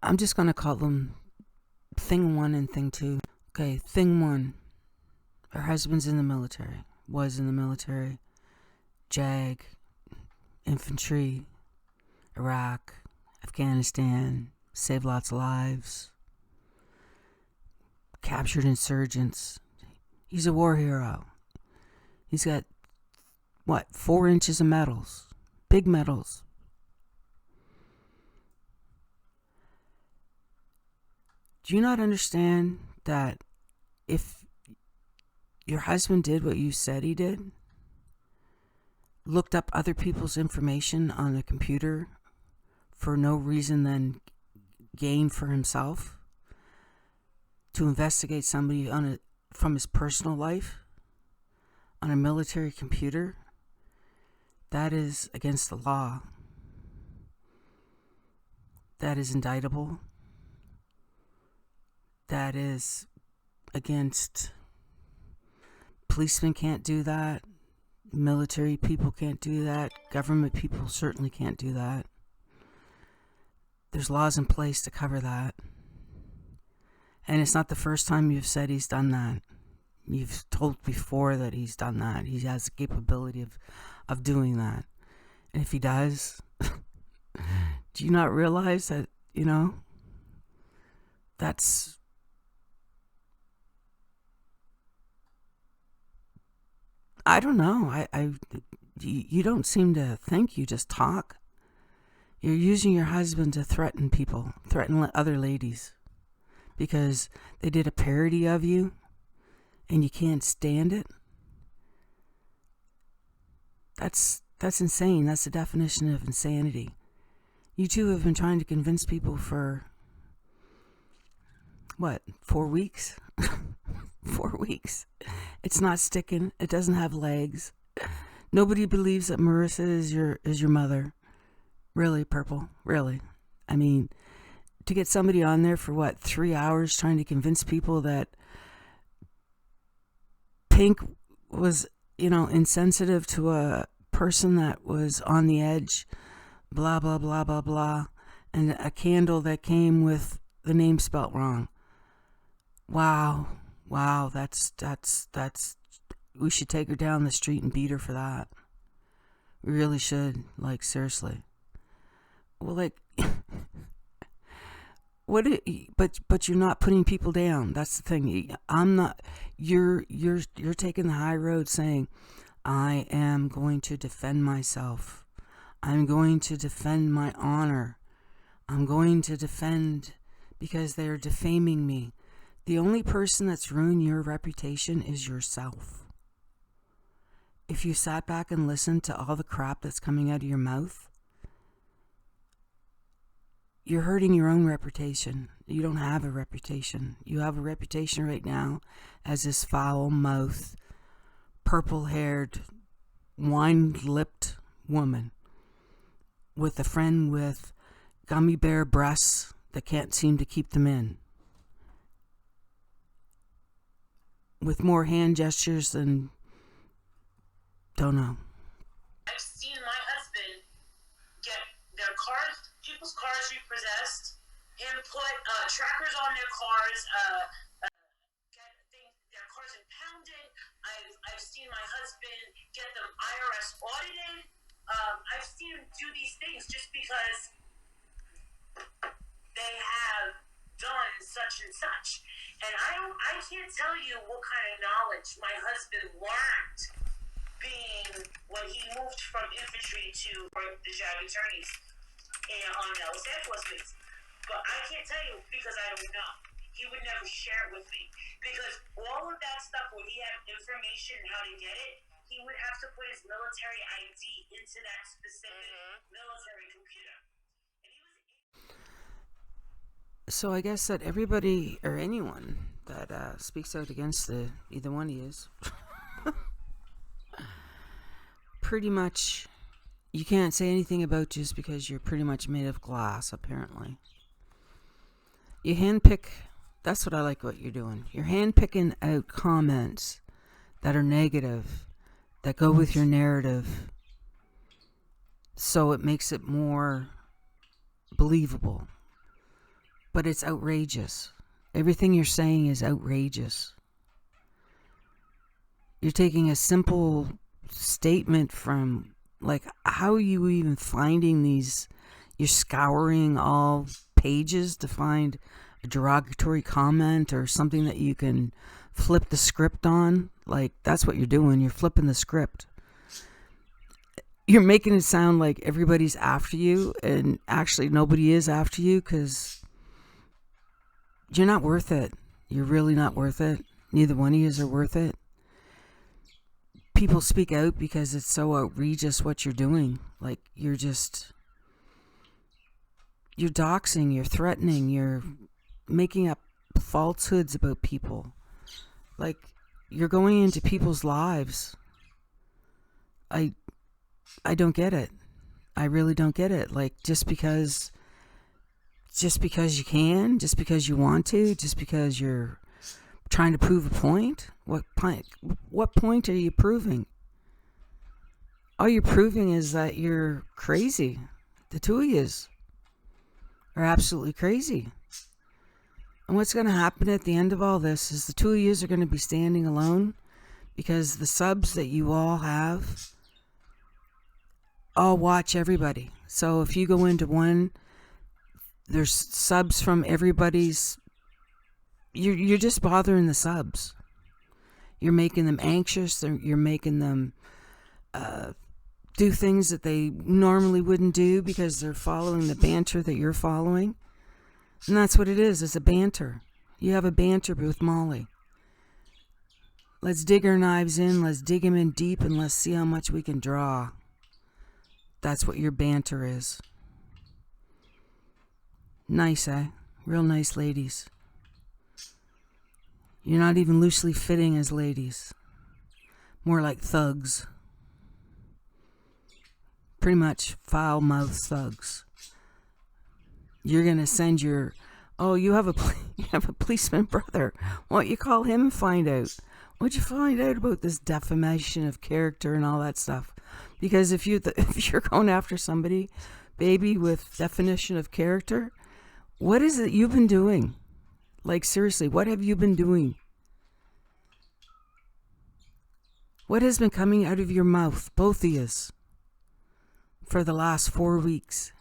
I'm just going to call them thing1 and thing2. Okay, thing1. Her husband's in the military. Was in the military. JAG. Infantry. Iraq. Afghanistan. Saved lots of lives. Captured insurgents. He's a war hero. He's got, 4 inches of medals. Big medals. Do you not understand that if your husband did what you said he did, looked up other people's information on the computer for no reason than gain for himself, to investigate somebody from his personal life on a military computer, that is against the law. That is indictable. That is against, policemen can't do that. Military people can't do that. Government people certainly can't do that. There's laws in place to cover that. And it's not the first time you've said he's done that. You've told before that he's done that. He has the capability of doing that. And if he does, do you not realize that, that's, I don't know. You don't seem to think, you just talk. You're using your husband to threaten people, threaten other ladies, because they did a parody of you and you can't stand it. That's insane. That's the definition of insanity. You two have been trying to convince people for, 4 weeks? 4 weeks. It's not sticking. It doesn't have legs. Nobody believes that Marissa is your mother. Really, Purple? Really? I mean, to get somebody on there for 3 hours trying to convince people that Pink was, insensitive to a person that was on the edge, blah, blah, blah, blah, blah, and a candle that came with the name spelt wrong. Wow, that's, we should take her down the street and beat her for that. We really should, seriously. Well, but you're not putting people down. That's the thing. I'm not. You're taking the high road, saying, I am going to defend myself. I'm going to defend my honor. I'm going to defend, because they're defaming me. The only person that's ruined your reputation is yourself. If you sat back and listened to all the crap that's coming out of your mouth, you're hurting your own reputation. You don't have a reputation. You have a reputation right now as this foul-mouthed, purple-haired, wine-lipped woman with a friend with gummy bear breasts that can't seem to keep them in, with more hand gestures than, don't know. I've seen my husband get their cars, people's cars repossessed, him put trackers on their cars, get their cars impounded. I've seen my husband get them IRS audited. I've seen him do these things just because they have done such and such. And I can't tell you what kind of knowledge my husband learned when he moved from infantry to the JAG attorneys and on Los Angeles. But I can't tell you because I don't know. He would never share it with me, because all of that stuff, when he had information how to get it, he would have to put his military ID into that specific military computer. So I guess that everybody or anyone that speaks out against either one he is, pretty much, you can't say anything about just because you're pretty much made of glass, apparently. You handpick, that's what I like what you're doing. You're handpicking out comments that are negative, that go with your narrative, so it makes it more believable. but it's outrageous. Everything you're saying is outrageous. You're taking a simple statement from, like, how are you even finding these? You're scouring all pages to find a derogatory comment or something that you can flip the script on. Like, that's what you're doing. You're flipping the script. You're making it sound like everybody's after you, and actually nobody is after you, because you're not worth it. You're really not worth it. Neither one of you are worth it. People speak out because it's so outrageous what you're doing. Like, you're doxing, you're threatening, you're making up falsehoods about people. Like, you're going into people's lives. I don't get it. I really don't get it. Like, just because you can, just because you want to, just because you're trying to prove a point. What point are you proving? All you're proving is that you're crazy. The two of yous are absolutely crazy. And what's going to happen at the end of all this is the two of yous are going to be standing alone, because the subs that you all have all watch everybody. So if you go into one, there's subs from everybody's. You're just bothering the subs. You're making them anxious. You're making them do things that they normally wouldn't do because they're following the banter that you're following. And that's what it is. It's a banter. You have a banter with Molly. Let's dig our knives in. Let's dig them in deep, and let's see how much we can draw. That's what your banter is. Nice, eh? Real nice ladies. You're not even loosely fitting as ladies. More like thugs. Pretty much foul-mouthed thugs. You're going to send your... Oh, you have a policeman brother. Why don't you call him and find out? What'd you find out about this defamation of character and all that stuff? Because if you're going after somebody, baby, with definition of character, what is it you've been doing? Like, seriously, what have you been doing? What has been coming out of your mouth, both of yous, for the last 4 weeks?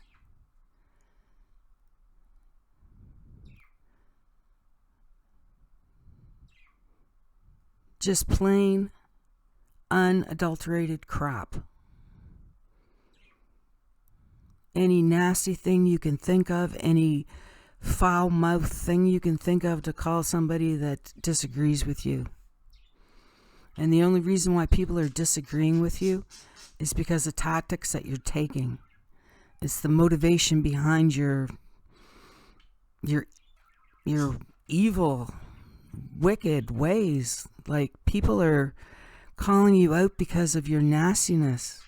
Just plain, unadulterated crap. Any nasty thing you can think of, any foul-mouthed thing you can think of to call somebody that disagrees with you. And the only reason why people are disagreeing with you is because of tactics that you're taking. It's the motivation behind your evil, wicked ways. Like, people are calling you out because of your nastiness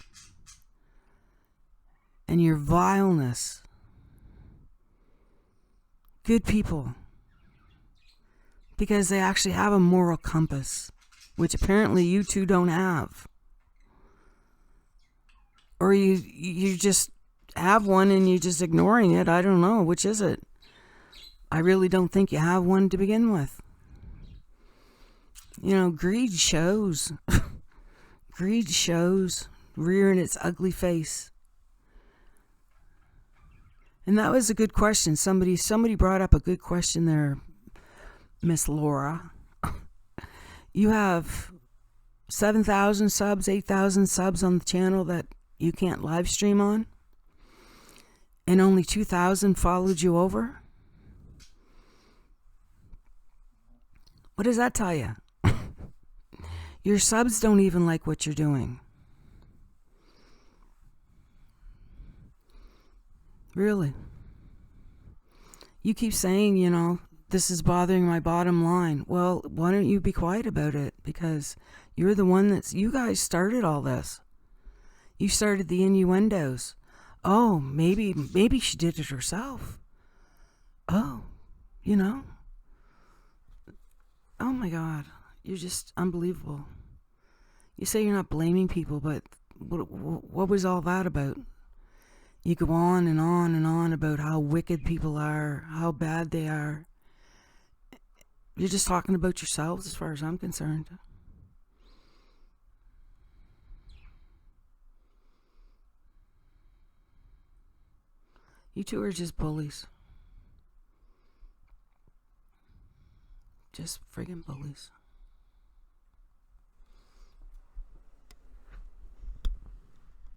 and your vileness. Good people, because they actually have a moral compass, which apparently you two don't have. Or you just have one and you're just ignoring it. I don't know. Which is it? I really don't think you have one to begin with. You know, greed shows. Greed shows, rearing its ugly face. And that was a good question. Somebody brought up a good question there, Miss Laura. You have 7,000 subs, 8,000 subs on the channel that you can't live stream on, and only 2,000 followed you over. What does that tell you? Your subs don't even like what you're doing. Really. You keep saying, you know, this is bothering my bottom line. Well, why don't you be quiet about it? Because you're the one you guys started all this. You started the innuendos. Oh, maybe she did it herself. Oh, you know. Oh my God, you're just unbelievable. You say you're not blaming people, but what was all that about? You go on and on and on about how wicked people are, how bad they are. You're just talking about yourselves as far as I'm concerned. You two are just bullies. Just friggin' bullies.